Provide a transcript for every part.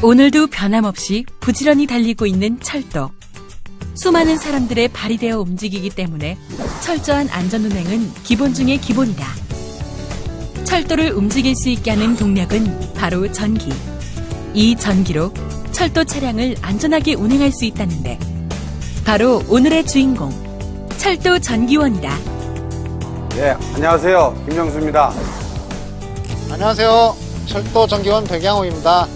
오늘도 변함없이 부지런히 달리고 있는 철도. 수많은 사람들의 발이 되어 움직이기 때문에 철저한 안전운행은 기본 중의 기본이다. 철도를 움직일 수 있게 하는 동력은 바로 전기. 이 전기로 철도 차량을 안전하게 운행할 수 있다는데 바로 오늘의 주인공, 철도 전기원이다. 네, 안녕하세요. 김명수입니다. 안녕하세요. 철도 전기원 백양호입니다.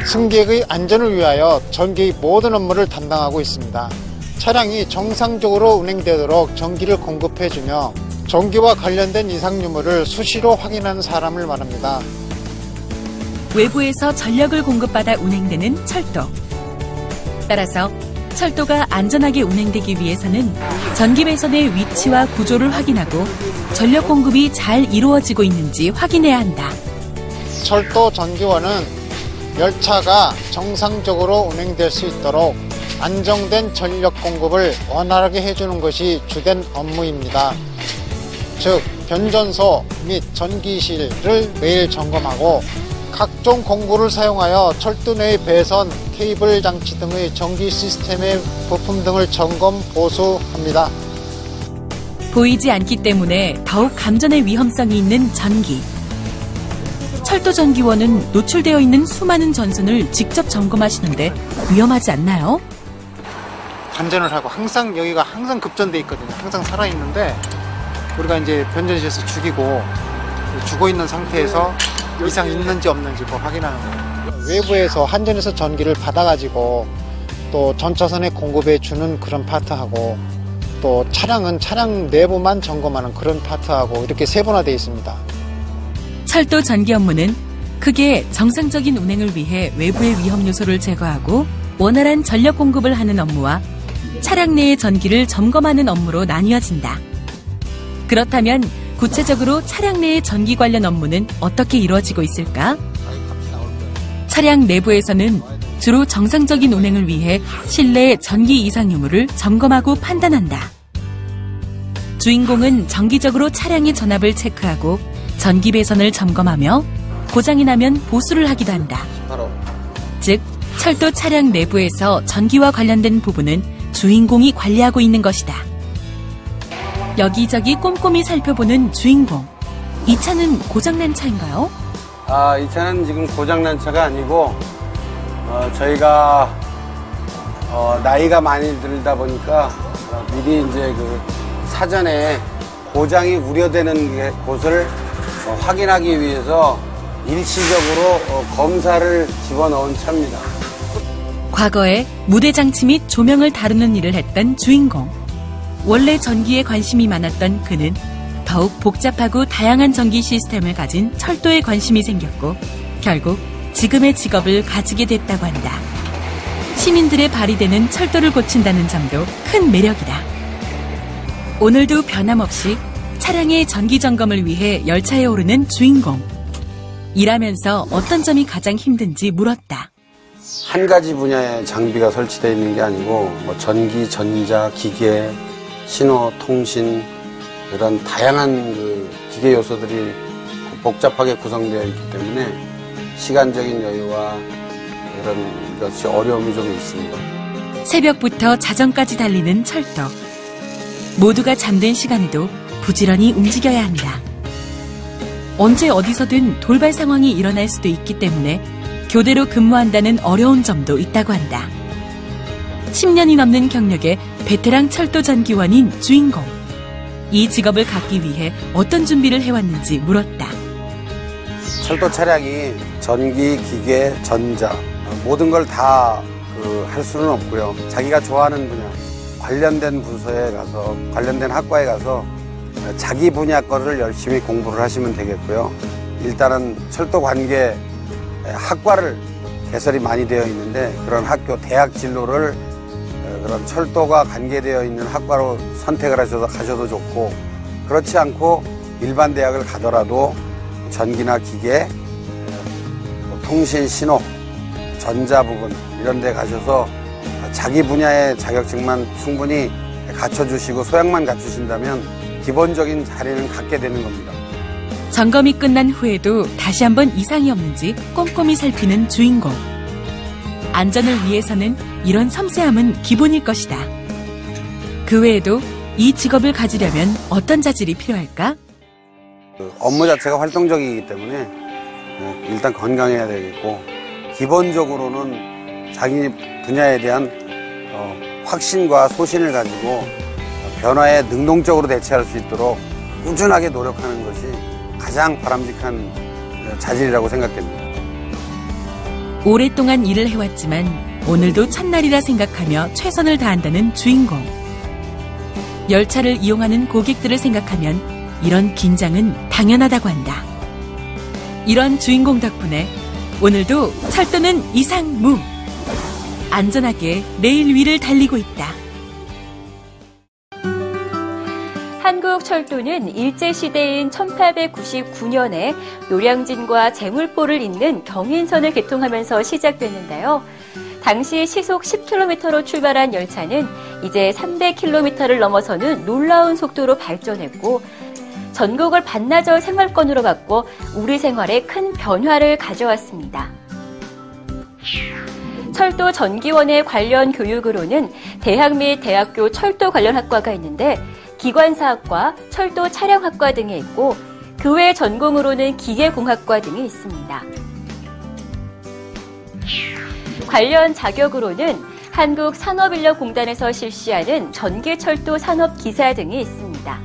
승객의 안전을 위하여 전기의 모든 업무를 담당하고 있습니다. 차량이 정상적으로 운행되도록 전기를 공급해주며 전기와 관련된 이상 유무를 수시로 확인하는 사람을 말합니다. 외부에서 전력을 공급받아 운행되는 철도. 따라서 철도가 안전하게 운행되기 위해서는 전기 배선의 위치와 구조를 확인하고 전력 공급이 잘 이루어지고 있는지 확인해야 한다. 철도 전기원은 열차가 정상적으로 운행될 수 있도록 안정된 전력 공급을 원활하게 해주는 것이 주된 업무입니다. 즉, 변전소 및 전기실을 매일 점검하고 각종 공구를 사용하여 철도 내의 배선, 케이블 장치 등의 전기 시스템의 부품 등을 점검, 보수합니다. 보이지 않기 때문에 더욱 감전의 위험성이 있는 전기. 철도 전기원은 노출되어 있는 수많은 전선을 직접 점검하시는데 위험하지 않나요? 감전을 하고 여기가 항상 급전돼 있거든요. 항상 살아있는데 우리가 이제 변전실에서 죽어 있는 상태에서 이상 있는지 없는지 확인하는 거예요. 외부에서 한전에서 전기를 받아가지고 또 전차선에 공급해 주는 그런 파트하고 또 차량은 차량 내부만 점검하는 그런 파트하고 이렇게 세분화되어 있습니다. 철도 전기 업무는 크게 정상적인 운행을 위해 외부의 위험 요소를 제거하고 원활한 전력 공급을 하는 업무와 차량 내의 전기를 점검하는 업무로 나뉘어진다. 그렇다면 구체적으로 차량 내의 전기 관련 업무는 어떻게 이루어지고 있을까? 차량 내부에서는 주로 정상적인 운행을 위해 실내 전기 이상 유무를 점검하고 판단한다. 주인공은 정기적으로 차량의 전압을 체크하고 전기 배선을 점검하며 고장이 나면 보수를 하기도 한다. 즉, 철도 차량 내부에서 전기와 관련된 부분은 주인공이 관리하고 있는 것이다. 여기저기 꼼꼼히 살펴보는 주인공. 이 차는 고장난 차인가요? 이 차는 지금 고장난 차가 아니고 저희가 나이가 많이 들다 보니까 미리 이제 사전에 고장이 우려되는 곳을 확인하기 위해서 일시적으로 검사를 집어넣은 차입니다. 과거에 무대 장치 및 조명을 다루는 일을 했던 주인공. 원래 전기에 관심이 많았던 그는 더욱 복잡하고 다양한 전기 시스템을 가진 철도에 관심이 생겼고 결국 지금의 직업을 가지게 됐다고 한다. 시민들의 발이 되는 철도를 고친다는 점도 큰 매력이다. 오늘도 변함없이 차량의 전기 점검을 위해 열차에 오르는 주인공. 일하면서 어떤 점이 가장 힘든지 물었다. 한 가지 분야의 장비가 설치되어 있는 게 아니고 전기, 전자, 기계, 신호, 통신 이런 다양한 기계 요소들이 복잡하게 구성되어 있기 때문에 시간적인 여유와 이런 것이 어려움이 좀 있습니다. 새벽부터 자정까지 달리는 철도. 모두가 잠든 시간에도 부지런히 움직여야 한다. 언제 어디서든 돌발 상황이 일어날 수도 있기 때문에 교대로 근무한다는 어려운 점도 있다고 한다. 10년이 넘는 경력의 베테랑 철도 전기원인 주인공. 이 직업을 갖기 위해 어떤 준비를 해왔는지 물었다. 철도 차량이 전기, 기계, 전자 모든 걸 다 할 수는 없고요. 자기가 좋아하는 분야, 관련된 부서에 가서 관련된 학과에 가서 자기 분야 거를 열심히 공부를 하시면 되겠고요. 일단은 철도 관계 학과를 개설이 많이 되어 있는데 그런 학교, 대학 진로를 그런 철도가 관계되어 있는 학과로 선택을 하셔서 가셔도 좋고 그렇지 않고 일반 대학을 가더라도 전기나 기계, 통신, 신호, 전자 부분 이런 데 가셔서 자기 분야의 자격증만 충분히 갖춰주시고 소양만 갖추신다면 기본적인 자리는 갖게 되는 겁니다. 점검이 끝난 후에도 다시 한번 이상이 없는지 꼼꼼히 살피는 주인공. 안전을 위해서는 이런 섬세함은 기본일 것이다. 그 외에도 이 직업을 가지려면 어떤 자질이 필요할까? 업무 자체가 활동적이기 때문에 일단 건강해야 되겠고, 기본적으로는 자기 분야에 대한 확신과 소신을 가지고 변화에 능동적으로 대처할 수 있도록 꾸준하게 노력하는 것이 가장 바람직한 자질이라고 생각됩니다. 오랫동안 일을 해왔지만 오늘도 첫날이라 생각하며 최선을 다한다는 주인공. 열차를 이용하는 고객들을 생각하면 이런 긴장은 당연하다고 한다. 이런 주인공 덕분에 오늘도 철도는 이상무. 안전하게 레일 위를 달리고 있다. 한국철도는 일제시대인 1899년에 노량진과 제물포를 잇는 경인선을 개통하면서 시작됐는데요. 당시 시속 10km로 출발한 열차는 이제 300km를 넘어서는 놀라운 속도로 발전했고, 전국을 반나절 생활권으로 바꿔 우리 생활에 큰 변화를 가져왔습니다. 철도 전기원의 관련 교육으로는 대학 및 대학교 철도 관련 학과가 있는데, 기관사학과, 철도 차량학과 등이 있고, 그 외 전공으로는 기계공학과 등이 있습니다. 관련 자격으로는 한국산업인력공단에서 실시하는 전기철도 산업기사 등이 있습니다.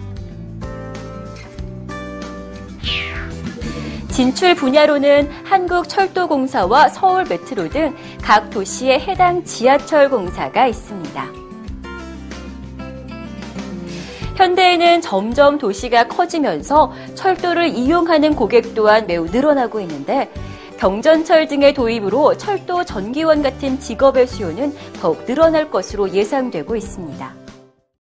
진출 분야로는 한국철도공사와 서울메트로 등 각 도시의 해당 지하철 공사가 있습니다. 현대에는 점점 도시가 커지면서 철도를 이용하는 고객 또한 매우 늘어나고 있는데, 경전철 등의 도입으로 철도 전기원 같은 직업의 수요는 더욱 늘어날 것으로 예상되고 있습니다.